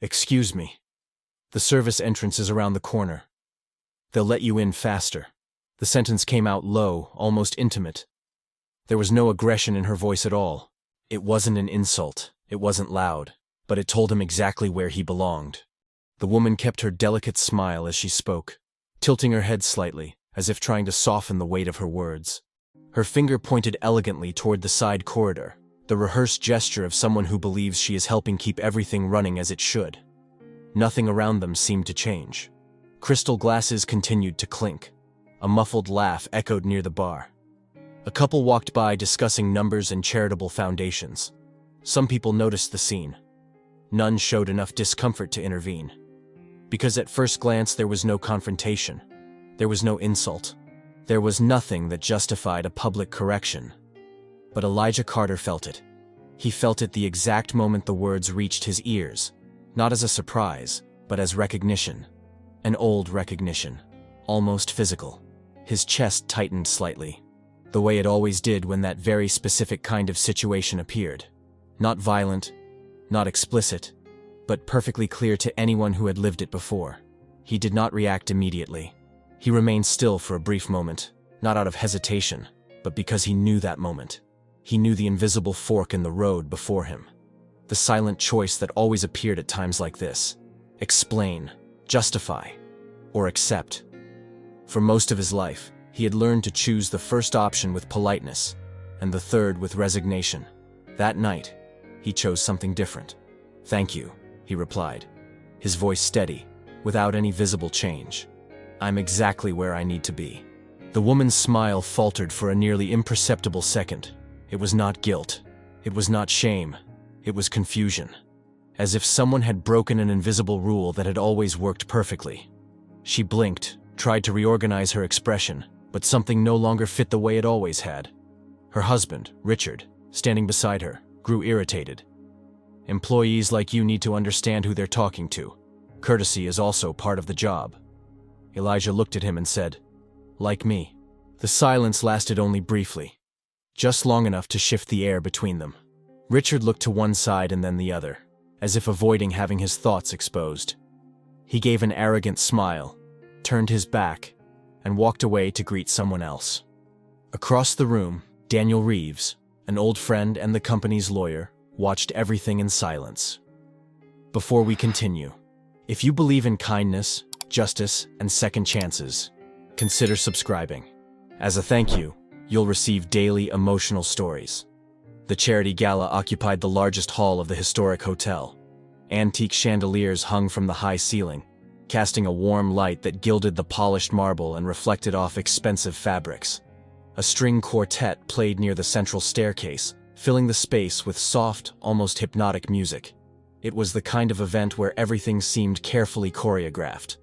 "Excuse me. The service entrance is around the corner. They'll let you in faster." The sentence came out low, almost intimate. There was no aggression in her voice at all. It wasn't an insult, it wasn't loud, but it told him exactly where he belonged. The woman kept her delicate smile as she spoke, tilting her head slightly, as if trying to soften the weight of her words. Her finger pointed elegantly toward the side corridor, the rehearsed gesture of someone who believes she is helping keep everything running as it should. Nothing around them seemed to change. Crystal glasses continued to clink. A muffled laugh echoed near the bar. A couple walked by discussing numbers and charitable foundations. Some people noticed the scene. None showed enough discomfort to intervene. Because at first glance there was no confrontation. There was no insult. There was nothing that justified a public correction. But Elijah Carter felt it. He felt it the exact moment the words reached his ears, not as a surprise, but as recognition. An old recognition, almost physical. His chest tightened slightly, the way it always did when that very specific kind of situation appeared. Not violent, not explicit, but perfectly clear to anyone who had lived it before. He did not react immediately. He remained still for a brief moment, not out of hesitation, but because he knew that moment. He knew the invisible fork in the road before him. The silent choice that always appeared at times like this. Explain, justify, or accept. For most of his life, he had learned to choose the first option with politeness, and the third with resignation. That night, he chose something different. "Thank you," he replied, his voice steady, without any visible change. "I'm exactly where I need to be." The woman's smile faltered for a nearly imperceptible second. It was not guilt. It was not shame. It was confusion. As if someone had broken an invisible rule that had always worked perfectly. She blinked, tried to reorganize her expression, but something no longer fit the way it always had. Her husband, Richard, standing beside her, grew irritated. "Employees like you need to understand who they're talking to. Courtesy is also part of the job." Elijah looked at him and said, "Like me." The silence lasted only briefly, just long enough to shift the air between them. Richard looked to one side and then the other, as if avoiding having his thoughts exposed. He gave an arrogant smile, turned his back, and walked away to greet someone else. Across the room, Daniel Reeves, an old friend and the company's lawyer, watched everything in silence. Before we continue, if you believe in kindness, justice, and second chances, consider subscribing. As a thank you, you'll receive daily emotional stories. The charity gala occupied the largest hall of the historic hotel. Antique chandeliers hung from the high ceiling, casting a warm light that gilded the polished marble and reflected off expensive fabrics. A string quartet played near the central staircase, filling the space with soft, almost hypnotic music. It was the kind of event where everything seemed carefully choreographed.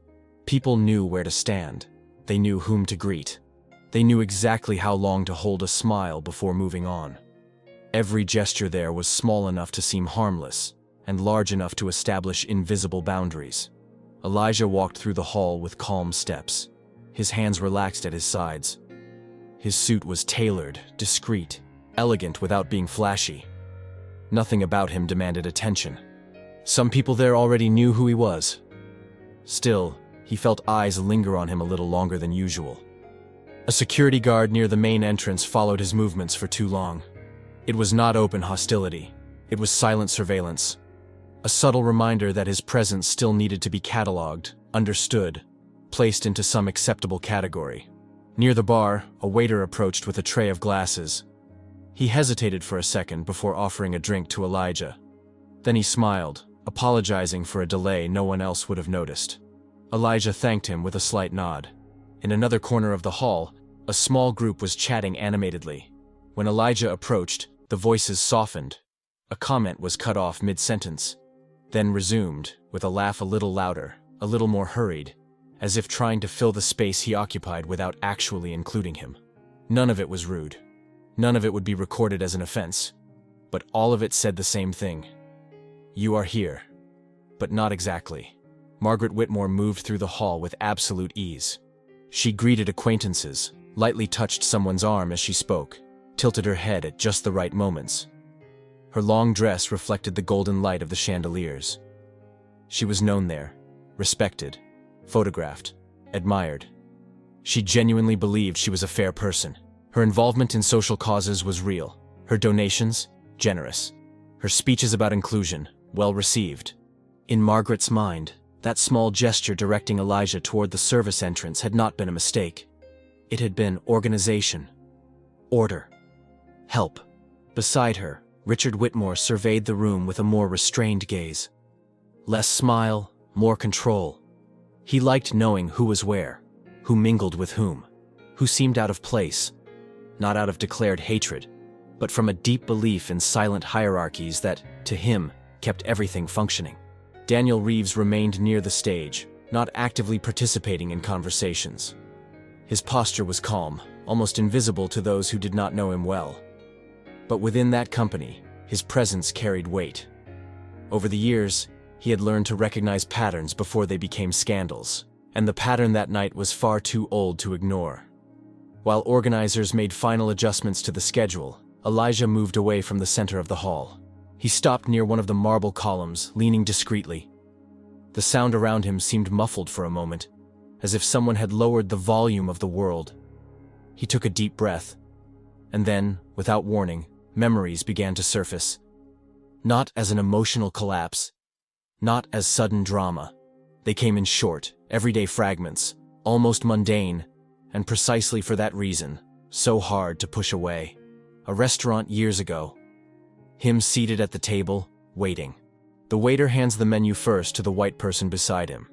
People knew where to stand. They knew whom to greet. They knew exactly how long to hold a smile before moving on. Every gesture there was small enough to seem harmless, and large enough to establish invisible boundaries. Elijah walked through the hall with calm steps, his hands relaxed at his sides. His suit was tailored, discreet, elegant without being flashy. Nothing about him demanded attention. Some people there already knew who he was. Still, he felt eyes linger on him a little longer than usual. A security guard near the main entrance followed his movements for too long. It was not open hostility. It was silent surveillance. A subtle reminder that his presence still needed to be catalogued, understood, placed into some acceptable category. Near the bar, a waiter approached with a tray of glasses. He hesitated for a second before offering a drink to Elijah. Then he smiled, apologizing for a delay no one else would have noticed. Elijah thanked him with a slight nod. In another corner of the hall, a small group was chatting animatedly. When Elijah approached, the voices softened. A comment was cut off mid-sentence, then resumed, with a laugh a little louder, a little more hurried, as if trying to fill the space he occupied without actually including him. None of it was rude. None of it would be recorded as an offense. But all of it said the same thing. "You are here." But not exactly. Margaret Whitmore moved through the hall with absolute ease. She greeted acquaintances, lightly touched someone's arm as she spoke, tilted her head at just the right moments. Her long dress reflected the golden light of the chandeliers. She was known there, respected, photographed, admired. She genuinely believed she was a fair person. Her involvement in social causes was real. Her donations, generous. Her speeches about inclusion, well received. In Margaret's mind, that small gesture directing Elijah toward the service entrance had not been a mistake. It had been organization, order, help. Beside her, Richard Whitmore surveyed the room with a more restrained gaze. Less smile, more control. He liked knowing who was where, who mingled with whom, who seemed out of place, not out of declared hatred, but from a deep belief in silent hierarchies that, to him, kept everything functioning. Daniel Reeves remained near the stage, not actively participating in conversations. His posture was calm, almost invisible to those who did not know him well. But within that company, his presence carried weight. Over the years, he had learned to recognize patterns before they became scandals, and the pattern that night was far too old to ignore. While organizers made final adjustments to the schedule, Elijah moved away from the center of the hall. He stopped near one of the marble columns, leaning discreetly. The sound around him seemed muffled for a moment, as if someone had lowered the volume of the world. He took a deep breath, and then, without warning, memories began to surface. Not as an emotional collapse, not as sudden drama. They came in short, everyday fragments, almost mundane, and precisely for that reason, so hard to push away. A restaurant years ago. Him seated at the table, waiting. The waiter hands the menu first to the white person beside him.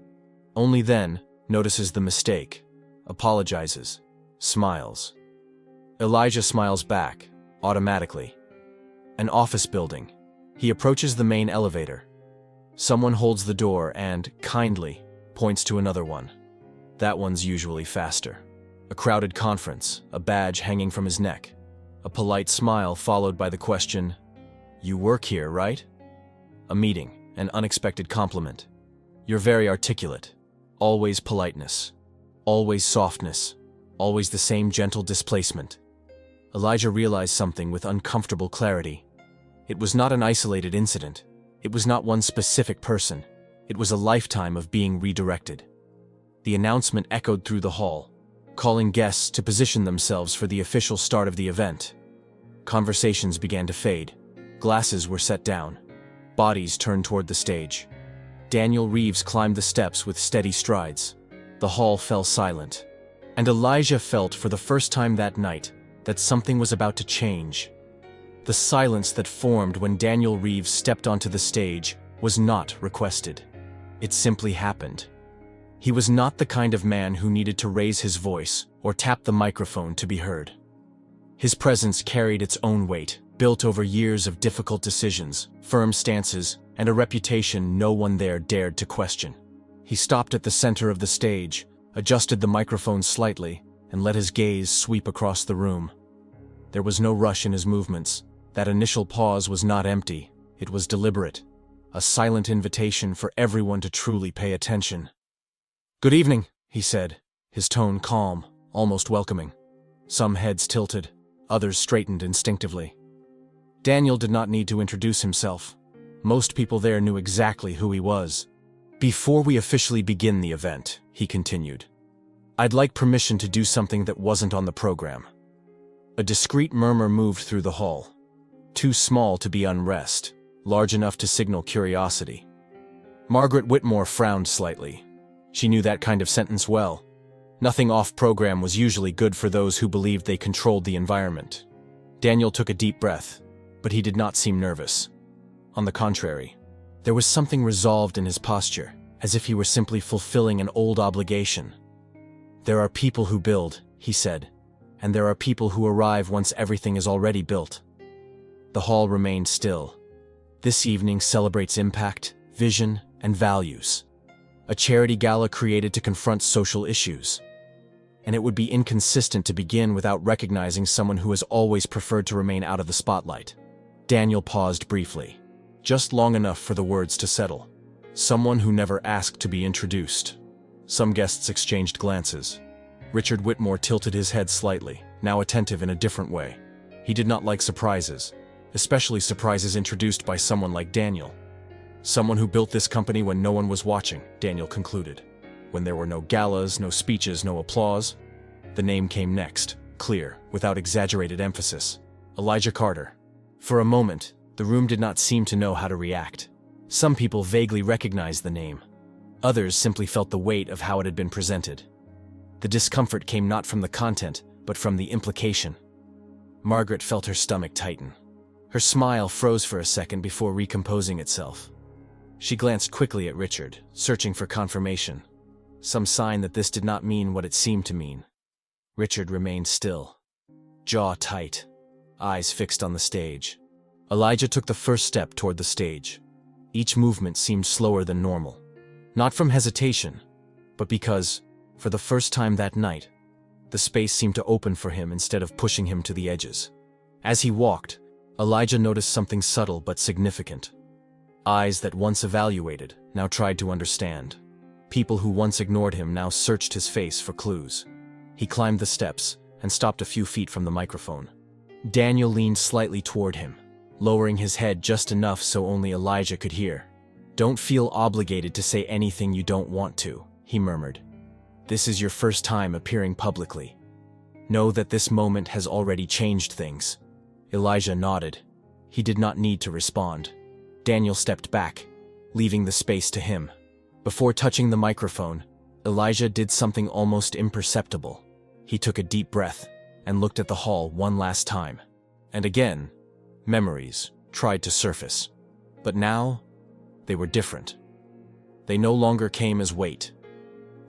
Only then, notices the mistake, apologizes, smiles. Elijah smiles back, automatically. An office building. He approaches the main elevator. Someone holds the door and, kindly, points to another one. That one's usually faster. A crowded conference, a badge hanging from his neck. A polite smile followed by the question, "You work here, right?" A meeting, an unexpected compliment. "You're very articulate. Always politeness. Always softness. Always the same gentle displacement." Elijah realized something with uncomfortable clarity. It was not an isolated incident. It was not one specific person. It was a lifetime of being redirected. The announcement echoed through the hall, calling guests to position themselves for the official start of the event. Conversations began to fade. Glasses were set down. Bodies turned toward the stage. Daniel Reeves climbed the steps with steady strides. The hall fell silent. And Elijah felt for the first time that night that something was about to change. The silence that formed when Daniel Reeves stepped onto the stage was not requested. It simply happened. He was not the kind of man who needed to raise his voice or tap the microphone to be heard. His presence carried its own weight, built over years of difficult decisions, firm stances, and a reputation no one there dared to question. He stopped at the center of the stage, adjusted the microphone slightly, and let his gaze sweep across the room. There was no rush in his movements. That initial pause was not empty, it was deliberate. A silent invitation for everyone to truly pay attention. "Good evening," he said, his tone calm, almost welcoming. Some heads tilted, others straightened instinctively. Daniel did not need to introduce himself. Most people there knew exactly who he was. "Before we officially begin the event," he continued, "I'd like permission to do something that wasn't on the program." A discreet murmur moved through the hall. Too small to be unrest, large enough to signal curiosity. Margaret Whitmore frowned slightly. She knew that kind of sentence well. Nothing off-program was usually good for those who believed they controlled the environment. Daniel took a deep breath, but he did not seem nervous. On the contrary, there was something resolved in his posture, as if he were simply fulfilling an old obligation. "There are people who build," he said, "and there are people who arrive once everything is already built." The hall remained still. This evening celebrates impact, vision, and values. A charity gala created to confront social issues. And it would be inconsistent to begin without recognizing someone who has always preferred to remain out of the spotlight. Daniel paused briefly, just long enough for the words to settle. Someone who never asked to be introduced. Some guests exchanged glances. Richard Whitmore tilted his head slightly, now attentive in a different way. He did not like surprises, especially surprises introduced by someone like Daniel. Someone who built this company when no one was watching, Daniel concluded. When there were no galas, no speeches, no applause. The name came next, clear, without exaggerated emphasis. Elijah Carter. For a moment, the room did not seem to know how to react. Some people vaguely recognized the name. Others simply felt the weight of how it had been presented. The discomfort came not from the content, but from the implication. Margaret felt her stomach tighten. Her smile froze for a second before recomposing itself. She glanced quickly at Richard, searching for confirmation. Some sign that this did not mean what it seemed to mean. Richard remained still, jaw tight, eyes fixed on the stage. Elijah took the first step toward the stage. Each movement seemed slower than normal. Not from hesitation, but because, for the first time that night, the space seemed to open for him instead of pushing him to the edges. As he walked, Elijah noticed something subtle but significant. Eyes that once evaluated, now tried to understand. People who once ignored him now searched his face for clues. He climbed the steps and stopped a few feet from the microphone. Daniel leaned slightly toward him, lowering his head just enough so only Elijah could hear. "Don't feel obligated to say anything you don't want to," he murmured. "This is your first time appearing publicly. Know that this moment has already changed things." Elijah nodded. He did not need to respond. Daniel stepped back, leaving the space to him. Before touching the microphone, Elijah did something almost imperceptible. He took a deep breath and looked at the hall one last time. And again, memories tried to surface. But now, they were different. They no longer came as weight.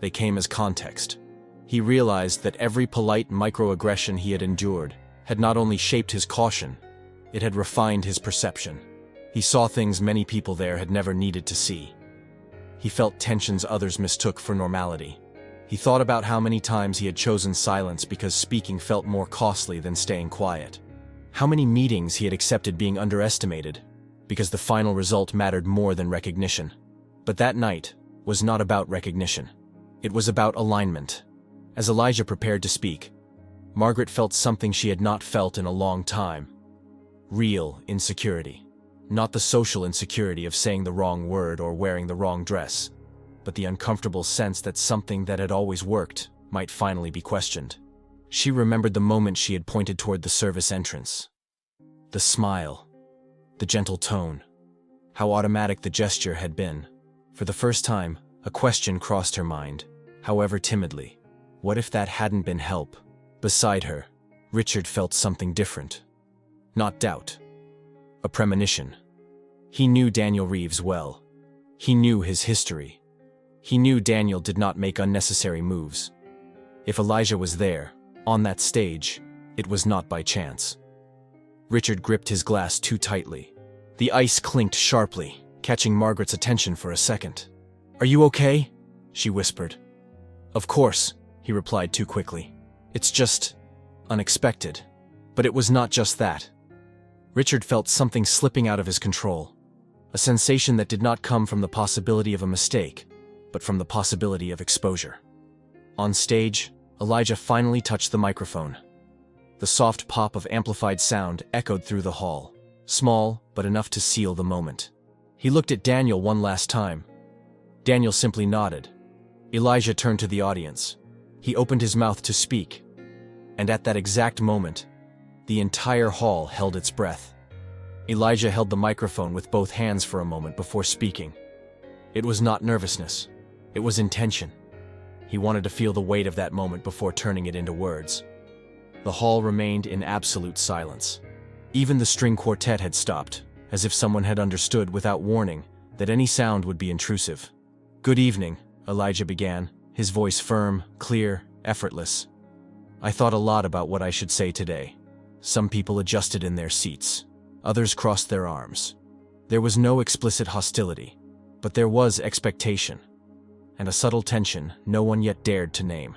They came as context. He realized that every polite microaggression he had endured had not only shaped his caution, it had refined his perception. He saw things many people there had never needed to see. He felt tensions others mistook for normality. He thought about how many times he had chosen silence because speaking felt more costly than staying quiet. How many meetings he had accepted being underestimated because the final result mattered more than recognition. But that night was not about recognition. It was about alignment. As Elijah prepared to speak, Margaret felt something she had not felt in a long time. Real insecurity. Not the social insecurity of saying the wrong word or wearing the wrong dress, but the uncomfortable sense that something that had always worked might finally be questioned. She remembered the moment she had pointed toward the service entrance. The smile, the gentle tone, how automatic the gesture had been. For the first time, a question crossed her mind, however timidly. What if that hadn't been help? Beside her, Richard felt something different. Not doubt. A premonition. He knew Daniel Reeves well. He knew his history. He knew Daniel did not make unnecessary moves. If Elijah was there, on that stage, it was not by chance. Richard gripped his glass too tightly. The ice clinked sharply, catching Margaret's attention for a second. "Are you okay?" she whispered. "Of course," he replied too quickly. "It's just unexpected." But it was not just that. Richard felt something slipping out of his control, a sensation that did not come from the possibility of a mistake, but from the possibility of exposure. On stage, Elijah finally touched the microphone. The soft pop of amplified sound echoed through the hall, small but enough to seal the moment. He looked at Daniel one last time. Daniel simply nodded. Elijah turned to the audience. He opened his mouth to speak, and at that exact moment, the entire hall held its breath. Elijah held the microphone with both hands for a moment before speaking. It was not nervousness. It was intention. He wanted to feel the weight of that moment before turning it into words. The hall remained in absolute silence. Even the string quartet had stopped, as if someone had understood without warning that any sound would be intrusive. "Good evening," Elijah began, his voice firm, clear, effortless. "I thought a lot about what I should say today. Some people adjusted in their seats. Others crossed their arms. There was no explicit hostility, but there was expectation, and a subtle tension no one yet dared to name.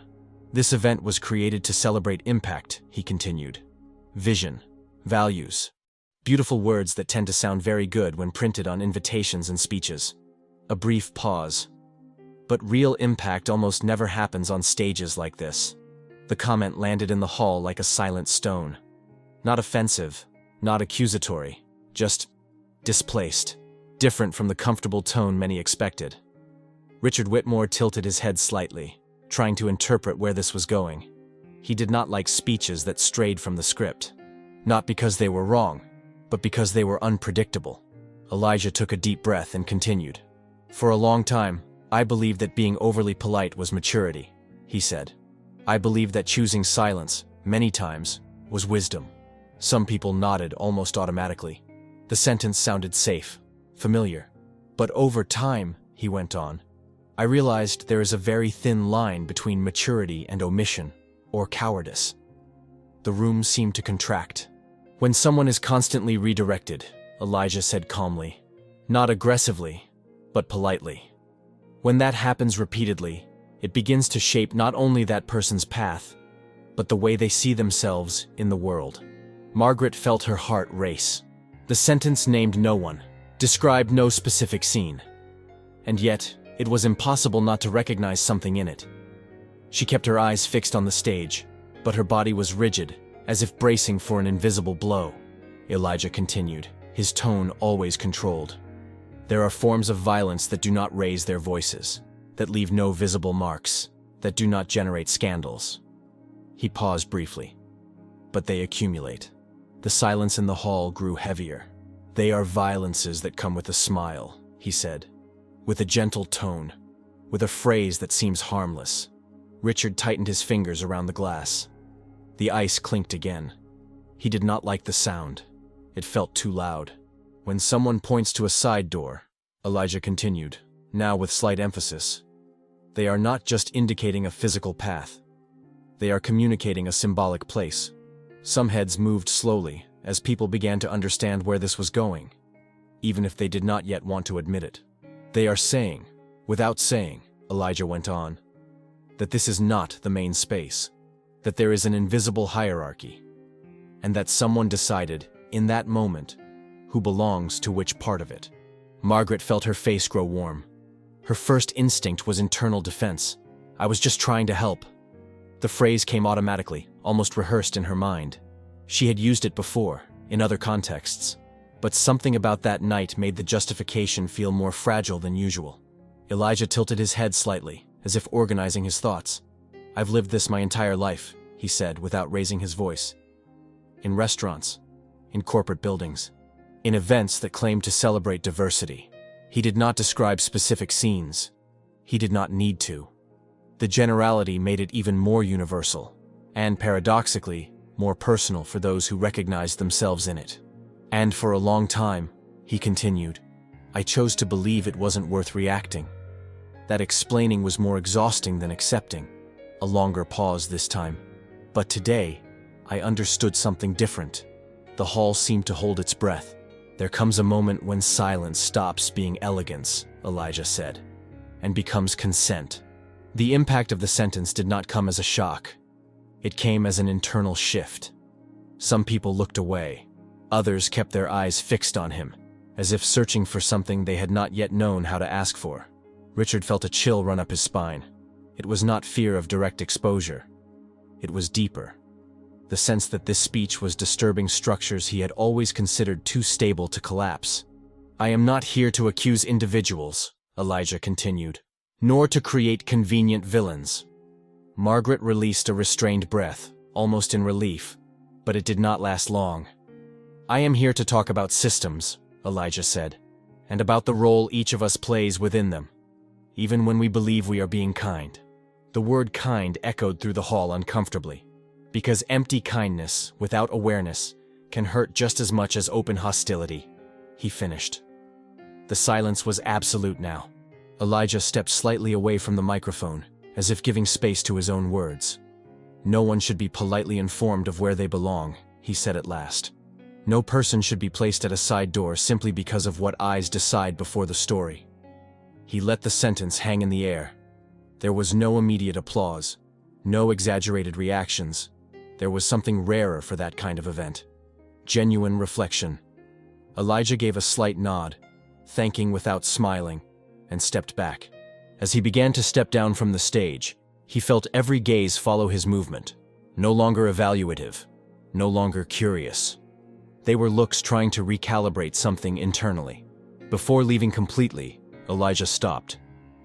This event was created to celebrate impact," he continued. "Vision, values, beautiful words that tend to sound very good when printed on invitations and speeches." A brief pause. "But real impact almost never happens on stages like this." The comment landed in the hall like a silent stone. Not offensive, not accusatory, just displaced. different from the comfortable tone many expected. Richard Whitmore tilted his head slightly, trying to interpret where this was going. He did not like speeches that strayed from the script. Not because they were wrong, but because they were unpredictable. Elijah took a deep breath and continued. For a long time, I believed that being overly polite was maturity, he said. I believed that choosing silence, many times, was wisdom. Some people nodded almost automatically. The sentence sounded safe, familiar. But over time, he went on, I realized there is a very thin line between maturity and omission, or cowardice. The room seemed to contract. When someone is constantly redirected, Elijah said calmly, not aggressively, but politely. When that happens repeatedly, it begins to shape not only that person's path, but the way they see themselves in the world. Margaret felt her heart race. The sentence named no one, described no specific scene. And yet, it was impossible not to recognize something in it. She kept her eyes fixed on the stage, but her body was rigid, as if bracing for an invisible blow. Elijah continued, his tone always controlled. There are forms of violence that do not raise their voices, that leave no visible marks, that do not generate scandals. He paused briefly. But they accumulate. The silence in the hall grew heavier. They are violences that come with a smile, he said, with a gentle tone, with a phrase that seems harmless. Richard tightened his fingers around the glass. The ice clinked again. He did not like the sound. It felt too loud. When someone points to a side door, Elijah continued, now with slight emphasis, they are not just indicating a physical path. They are communicating a symbolic place. Some heads moved slowly as people began to understand where this was going, even if they did not yet want to admit it. They are saying, without saying, Elijah went on, that this is not the main space, that there is an invisible hierarchy, and that someone decided, in that moment, who belongs to which part of it. Margaret felt her face grow warm. Her first instinct was internal defense. I was just trying to help. The phrase came automatically, almost rehearsed in her mind. She had used it before, in other contexts. But something about that night made the justification feel more fragile than usual. Elijah tilted his head slightly, as if organizing his thoughts. I've lived this my entire life, he said without raising his voice. In restaurants, in corporate buildings, in events that claimed to celebrate diversity. He did not describe specific scenes. He did not need to. The generality made it even more universal, and paradoxically, more personal for those who recognized themselves in it. And for a long time, he continued, I chose to believe it wasn't worth reacting. That explaining was more exhausting than accepting. A longer pause this time. But today, I understood something different. The hall seemed to hold its breath. There comes a moment when silence stops being elegance, Elijah said, and becomes consent. The impact of the sentence did not come as a shock. It came as an internal shift. Some people looked away. Others kept their eyes fixed on him, as if searching for something they had not yet known how to ask for. Richard felt a chill run up his spine. It was not fear of direct exposure. It was deeper. The sense that this speech was disturbing structures he had always considered too stable to collapse. I am not here to accuse individuals, Elijah continued, nor to create convenient villains. Margaret released a restrained breath, almost in relief, but it did not last long. I am here to talk about systems, Elijah said, and about the role each of us plays within them, even when we believe we are being kind. The word kind echoed through the hall uncomfortably, because empty kindness, without awareness, can hurt just as much as open hostility, he finished. The silence was absolute now. Elijah stepped slightly away from the microphone, as if giving space to his own words. No one should be politely informed of where they belong, he said at last. No person should be placed at a side door simply because of what eyes decide before the story. He let the sentence hang in the air. There was no immediate applause, no exaggerated reactions. There was something rarer for that kind of event. Genuine reflection. Elijah gave a slight nod, thanking without smiling, and stepped back. As he began to step down from the stage, he felt every gaze follow his movement. No longer evaluative, no longer curious. They were looks trying to recalibrate something internally. Before leaving completely, Elijah stopped.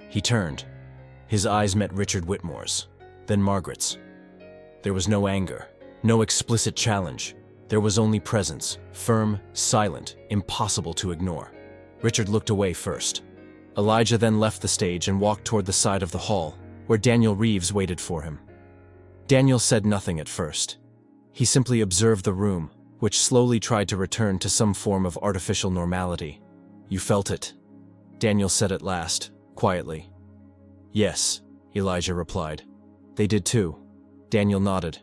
He turned. His eyes met Richard Whitmore's, then Margaret's. There was no anger, no explicit challenge. There was only presence, firm, silent, impossible to ignore. Richard looked away first. Elijah then left the stage and walked toward the side of the hall, where Daniel Reeves waited for him. Daniel said nothing at first. He simply observed the room, which slowly tried to return to some form of artificial normality. "You felt it?" Daniel said at last, quietly. "Yes," Elijah replied. "They did too." Daniel nodded.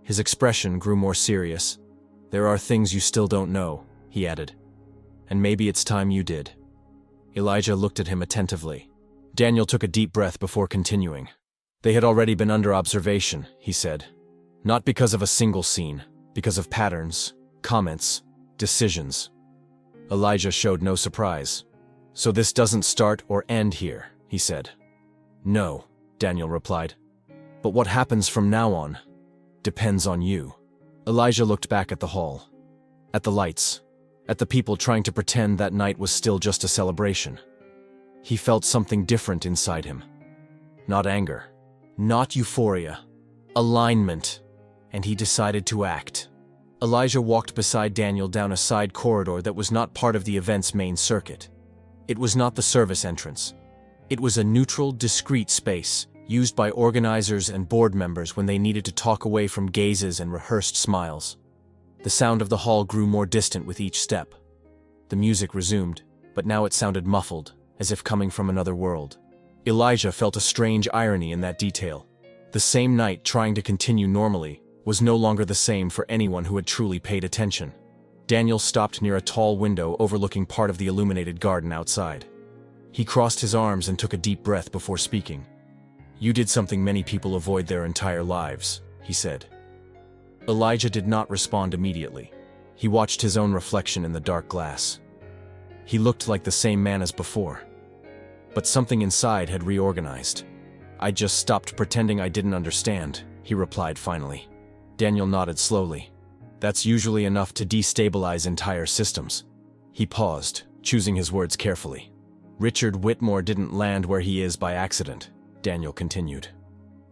His expression grew more serious. "There are things you still don't know," he added. "And maybe it's time you did." Elijah looked at him attentively. Daniel took a deep breath before continuing. "They had already been under observation," he said. "Not because of a single scene, because of patterns, comments, decisions." Elijah showed no surprise. "So this doesn't start or end here," he said. "No," Daniel replied. "But what happens from now on depends on you." Elijah looked back at the hall, at the lights, at the people trying to pretend that night was still just a celebration. He felt something different inside him. Not anger, not euphoria, alignment, and he decided to act. Elijah walked beside Daniel down a side corridor that was not part of the event's main circuit. It was not the service entrance. It was a neutral, discreet space, used by organizers and board members when they needed to talk away from gazes and rehearsed smiles. The sound of the hall grew more distant with each step. The music resumed, but now it sounded muffled, as if coming from another world. Elijah felt a strange irony in that detail. The same night trying to continue normally was no longer the same for anyone who had truly paid attention. Daniel stopped near a tall window overlooking part of the illuminated garden outside. He crossed his arms and took a deep breath before speaking. "You did something many people avoid their entire lives," he said. Elijah did not respond immediately. He watched his own reflection in the dark glass. He looked like the same man as before. But something inside had reorganized. "I just stopped pretending I didn't understand," he replied finally. Daniel nodded slowly. "That's usually enough to destabilize entire systems." He paused, choosing his words carefully. "Richard Whitmore didn't land where he is by accident," Daniel continued.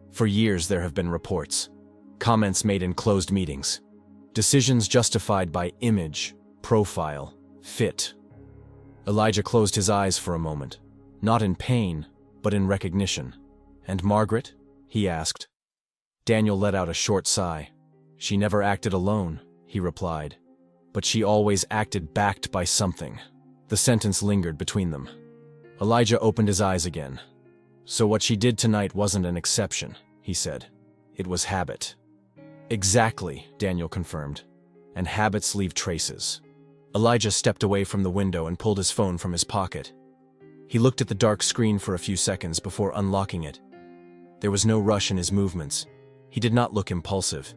"For years there have been reports, comments made in closed meetings, decisions justified by image, profile, fit." Elijah closed his eyes for a moment, not in pain, but in recognition. "And Margaret?" he asked. Daniel let out a short sigh. "She never acted alone," he replied, "but she always acted backed by something." The sentence lingered between them. Elijah opened his eyes again. "So what she did tonight wasn't an exception," he said. "It was habit." "Exactly," Daniel confirmed. "And habits leave traces." Elijah stepped away from the window and pulled his phone from his pocket. He looked at the dark screen for a few seconds before unlocking it. There was no rush in his movements. He did not look impulsive.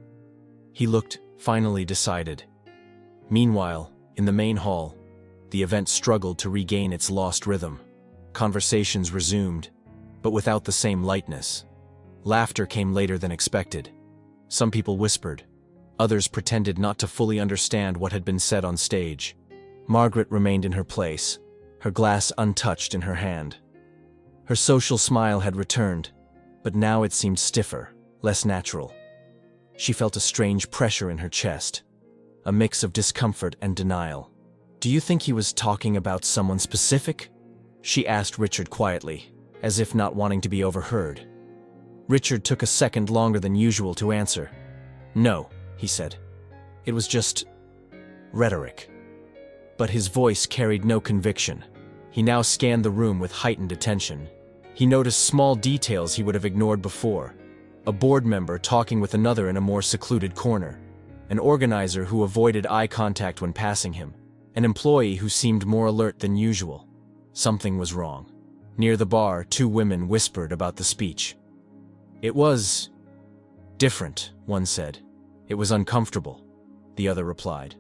He looked, finally decided. Meanwhile, in the main hall, the event struggled to regain its lost rhythm. Conversations resumed, but without the same lightness. Laughter came later than expected. Some people whispered. Others pretended not to fully understand what had been said on stage. Margaret remained in her place, her glass untouched in her hand. Her social smile had returned, but now it seemed stiffer, less natural. She felt a strange pressure in her chest, a mix of discomfort and denial. "Do you think he was talking about someone specific?" she asked Richard quietly, as if not wanting to be overheard. Richard took a second longer than usual to answer. "No," he said. "It was just rhetoric." But his voice carried no conviction. He now scanned the room with heightened attention. He noticed small details he would have ignored before. A board member talking with another in a more secluded corner. An organizer who avoided eye contact when passing him. An employee who seemed more alert than usual. Something was wrong. Near the bar, two women whispered about the speech. "It was different," one said. "It was uncomfortable," the other replied.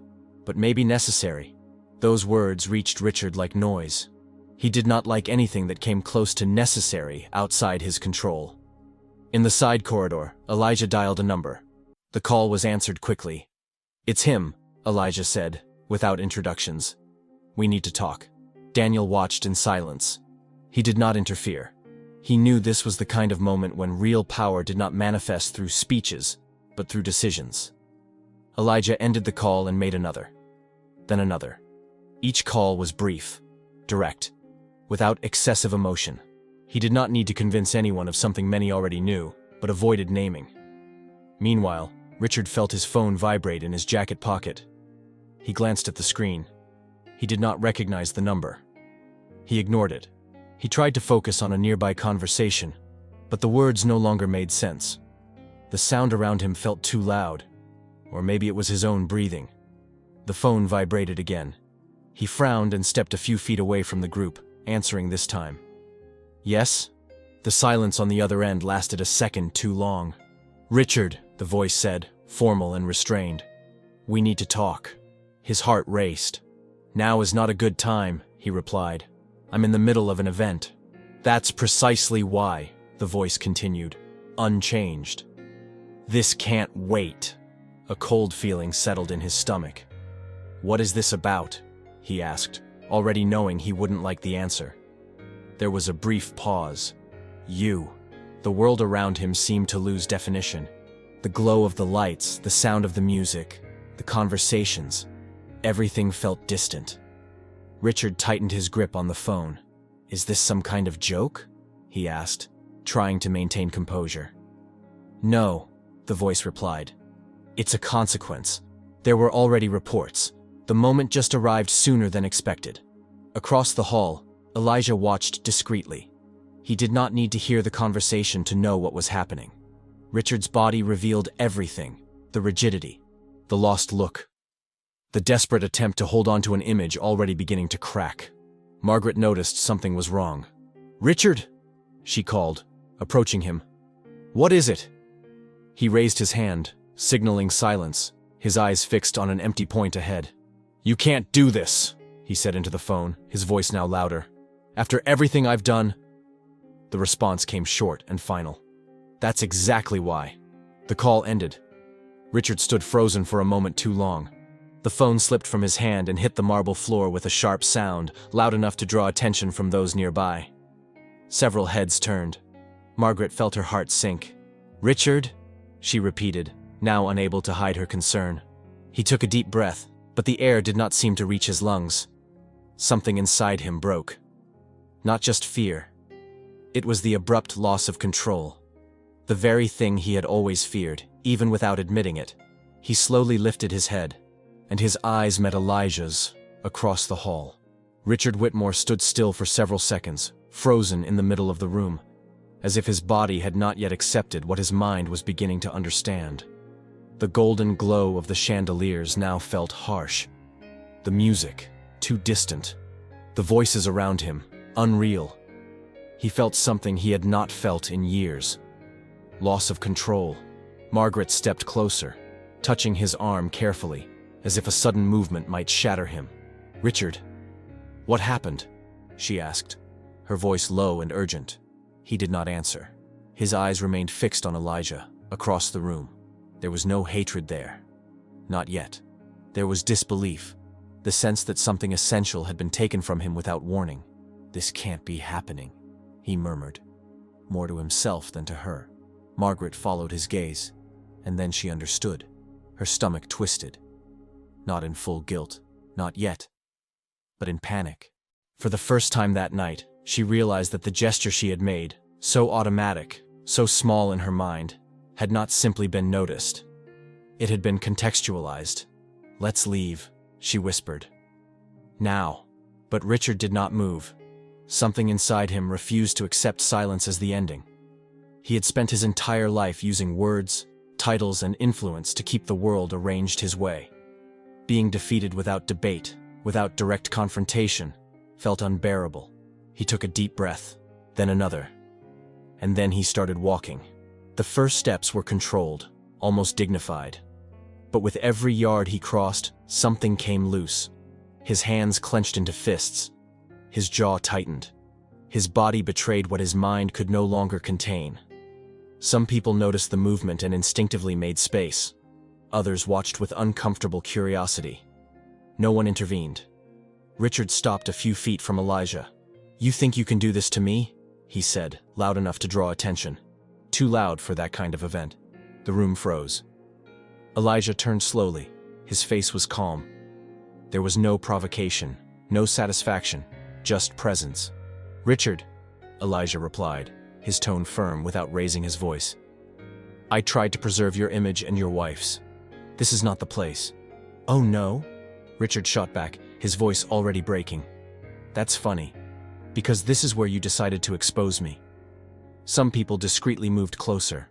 "But maybe necessary." Those words reached Richard like noise. He did not like anything that came close to necessary outside his control. In the side corridor, Elijah dialed a number. The call was answered quickly. "It's him," Elijah said, without introductions. "We need to talk." Daniel watched in silence. He did not interfere. He knew this was the kind of moment when real power did not manifest through speeches, but through decisions. Elijah ended the call and made another. Then another. Each call was brief, direct, without excessive emotion. He did not need to convince anyone of something many already knew, but avoided naming. Meanwhile, Richard felt his phone vibrate in his jacket pocket. He glanced at the screen. He did not recognize the number. He ignored it. He tried to focus on a nearby conversation, but the words no longer made sense. The sound around him felt too loud, or maybe it was his own breathing. The phone vibrated again. He frowned and stepped a few feet away from the group, answering this time. Yes? The silence on the other end lasted a second too long. Richard, the voice said, formal and restrained. We need to talk. His heart raced. Now is not a good time, he replied. I'm in the middle of an event. That's precisely why, the voice continued, unchanged. This can't wait. A cold feeling settled in his stomach. What is this about? He asked, already knowing he wouldn't like the answer. There was a brief pause. You. The world around him seemed to lose definition. The glow of the lights, the sound of the music, the conversations. Everything felt distant. Richard tightened his grip on the phone. Is this some kind of joke? He asked, trying to maintain composure. No, the voice replied. It's a consequence. There were already reports. The moment just arrived sooner than expected. Across the hall, Elijah watched discreetly. He did not need to hear the conversation to know what was happening. Richard's body revealed everything, the rigidity, the lost look, the desperate attempt to hold on to an image already beginning to crack. Margaret noticed something was wrong. Richard, she called, approaching him. What is it? He raised his hand, signaling silence, his eyes fixed on an empty point ahead. You can't do this, he said into the phone, his voice now louder. After everything I've done. The response came short and final. That's exactly why. The call ended. Richard stood frozen for a moment too long. The phone slipped from his hand and hit the marble floor with a sharp sound, loud enough to draw attention from those nearby. Several heads turned. Margaret felt her heart sink. Richard? She repeated, now unable to hide her concern. He took a deep breath, but the air did not seem to reach his lungs. Something inside him broke. Not just fear. It was the abrupt loss of control. The very thing he had always feared, even without admitting it. He slowly lifted his head, and his eyes met Elijah's, across the hall. Richard Whitmore stood still for several seconds, frozen in the middle of the room, as if his body had not yet accepted what his mind was beginning to understand. The golden glow of the chandeliers now felt harsh. The music, too distant. The voices around him, unreal. He felt something he had not felt in years. Loss of control. Margaret stepped closer, touching his arm carefully, as if a sudden movement might shatter him. Richard, what happened? She asked, her voice low and urgent. He did not answer. His eyes remained fixed on Elijah, across the room. There was no hatred there. Not yet. There was disbelief, the sense that something essential had been taken from him without warning. This can't be happening, he murmured, more to himself than to her. Margaret followed his gaze, and then she understood. Her stomach twisted. Not in full guilt, not yet, but in panic. For the first time that night, she realized that the gesture she had made, so automatic, so small in her mind, had not simply been noticed. It had been contextualized. Let's leave, she whispered. Now. But Richard did not move. Something inside him refused to accept silence as the ending. He had spent his entire life using words, titles, and influence to keep the world arranged his way. Being defeated without debate, without direct confrontation, felt unbearable. He took a deep breath, then another. And then he started walking. The first steps were controlled, almost dignified. But with every yard he crossed, something came loose. His hands clenched into fists. His jaw tightened. His body betrayed what his mind could no longer contain. Some people noticed the movement and instinctively made space. Others watched with uncomfortable curiosity. No one intervened. Richard stopped a few feet from Elijah. "You think you can do this to me?" he said, loud enough to draw attention. Too loud for that kind of event. The room froze. Elijah turned slowly. His face was calm. There was no provocation, no satisfaction, just presence. "Richard," Elijah replied, his tone firm without raising his voice. "I tried to preserve your image and your wife's. This is not the place." "Oh no?" Richard shot back, his voice already breaking. "That's funny. Because this is where you decided to expose me." Some people discreetly moved closer.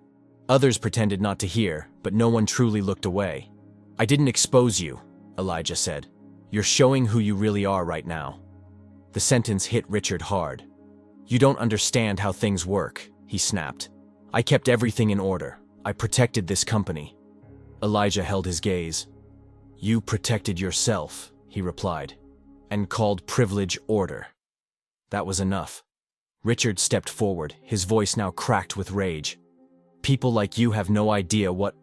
Others pretended not to hear, but no one truly looked away. "I didn't expose you," Elijah said. "You're showing who you really are right now." The sentence hit Richard hard. "You don't understand how things work," he snapped. "I kept everything in order. I protected this company." Elijah held his gaze. "You protected yourself," he replied, "and called privilege order." That was enough. Richard stepped forward, his voice now cracked with rage. "People like you have no idea what—"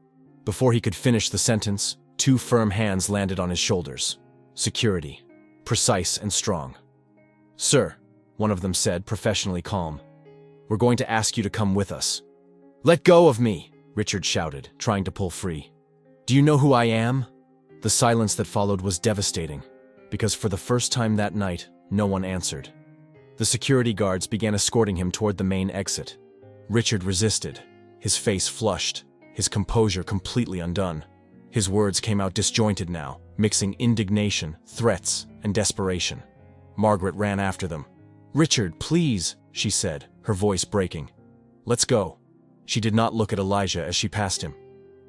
Before he could finish the sentence, two firm hands landed on his shoulders. Security. Precise and strong. "Sir," one of them said, professionally calm, "we're going to ask you to come with us." "Let go of me!" Richard shouted, trying to pull free. "Do you know who I am?" The silence that followed was devastating, because for the first time that night, no one answered. The security guards began escorting him toward the main exit. Richard resisted, his face flushed, his composure completely undone. His words came out disjointed now, mixing indignation, threats, and desperation. Margaret ran after them. "Richard, please," she said, her voice breaking. "Let's go." She did not look at Elijah as she passed him.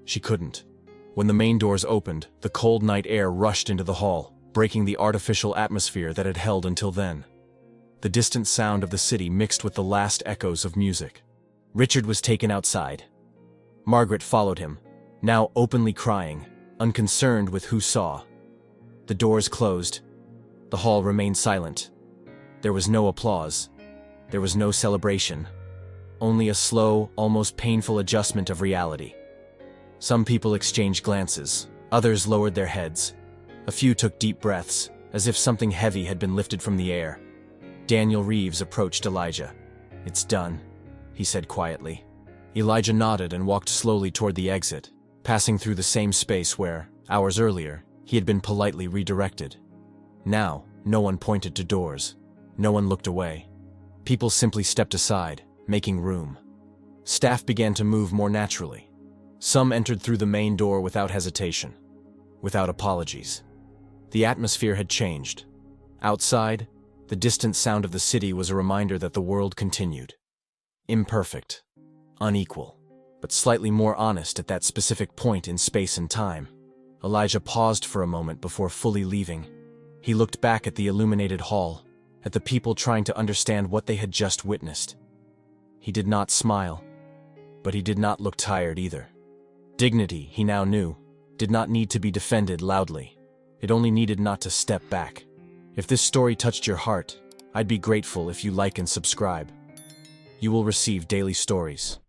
She couldn't. When the main doors opened, the cold night air rushed into the hall, breaking the artificial atmosphere that had held until then. The distant sound of the city mixed with the last echoes of music. Richard was taken outside. Margaret followed him, now openly crying, unconcerned with who saw. The doors closed. The hall remained silent. There was no applause. There was no celebration. Only a slow, almost painful adjustment of reality. Some people exchanged glances. Others lowered their heads. A few took deep breaths, as if something heavy had been lifted from the air. Daniel Reeves approached Elijah. "It's done," he said quietly. Elijah nodded and walked slowly toward the exit, passing through the same space where, hours earlier, he had been politely redirected. Now, no one pointed to doors. No one looked away. People simply stepped aside, making room. Staff began to move more naturally. Some entered through the main door without hesitation, without apologies. The atmosphere had changed. Outside, the distant sound of the city was a reminder that the world continued. Imperfect, unequal, but slightly more honest at that specific point in space and time. Elijah paused for a moment before fully leaving. He looked back at the illuminated hall, at the people trying to understand what they had just witnessed. He did not smile, but he did not look tired either. Dignity, he now knew, did not need to be defended loudly. It only needed not to step back. If this story touched your heart, I'd be grateful if you like and subscribe. You will receive daily stories.